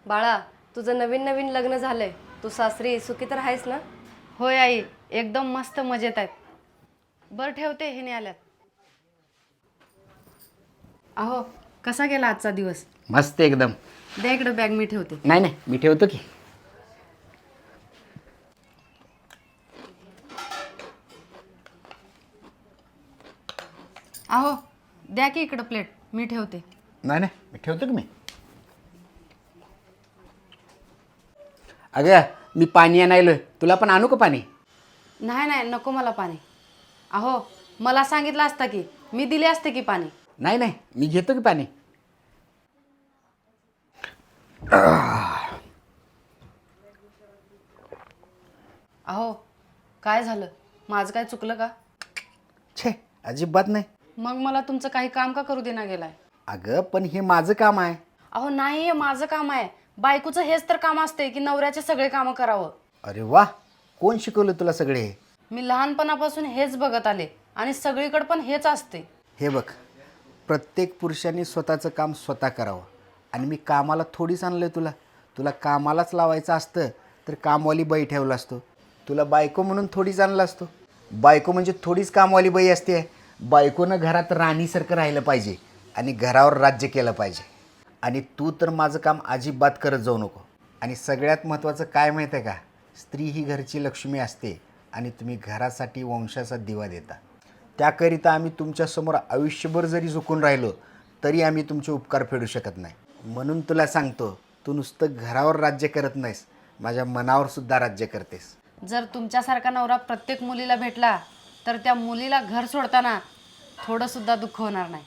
बाळा, तुझं नवीन नवीन लग्न झालंय. तू सासरी सुखी तर आहेस ना? होय आई, एकदम मस्त मजेत आहेत. बरं ठेवते, हे नाही आल्यात. अहो, कसा गेला आजचा दिवस? मस्त एकदम. द्या इकडं बॅग, मी ठेवते. नाही नाही, मी ठेवतो की. अहो, द्या की इकडं प्लेट, मी ठेवते. नाही नाही, मी ठेवतो की मी. अगं, मी पाणी आणायलो, तुला पण आणू का पाणी? नाही नाही, नको मला पाणी. अहो, मला सांगितलं असतं की मी दिले असते की पाणी. नाही नाही, मी घेतो की पाणी. अहो, काय झालं? माझं काय चुकलं का? छे, अजिबात नाही. मग मला तुमचं काही काम का करू देना गेलाय? अगं, पण हे माझं काम आहे. अहो नाही, हे माझं काम आहे. बायकोचं हेच तर काम असते की नवऱ्याचे सगळे कामं करावं. अरे वा, कोण शिकवलं तुला सगळे हे? मी लहानपणापासून हेच बघत आले आणि सगळीकडे पण हेच असते. हे बघ, प्रत्येक पुरुषांनी स्वतःचं काम स्वतः करावं. आणि मी कामाला थोडीच आणलं तुला. तुला कामालाच लावायचं असतं तर कामवाली बाई ठेवला असतो. तुला बायको म्हणून थोडीच आणलं असतो. बायको म्हणजे थोडीच कामवाली बाई असते. बायकोनं घरात राणीसारखं राहिलं पाहिजे आणि घरावर राज्य केलं पाहिजे. आणि तू तर माझं काम अजिबात करत जाऊ नको. आणि सगळ्यात महत्त्वाचं काय माहीत आहे का? स्त्री ही घरची लक्ष्मी असते आणि तुम्ही घरासाठी वंशाचा दिवा देता. त्याकरिता आम्ही तुमच्यासमोर आयुष्यभर जरी झुकून राहिलो तरी आम्ही तुमचे उपकार फेडू शकत नाही. म्हणून तुला सांगतो, तू नुसतं घरावर राज्य करत नाहीस, माझ्या मनावर सुद्धा राज्य करतेस. जर तुमच्यासारखा नवरा प्रत्येक मुलीला भेटला तर त्या मुलीला घर सोडताना थोडं सुद्धा दुःख होणार नाही.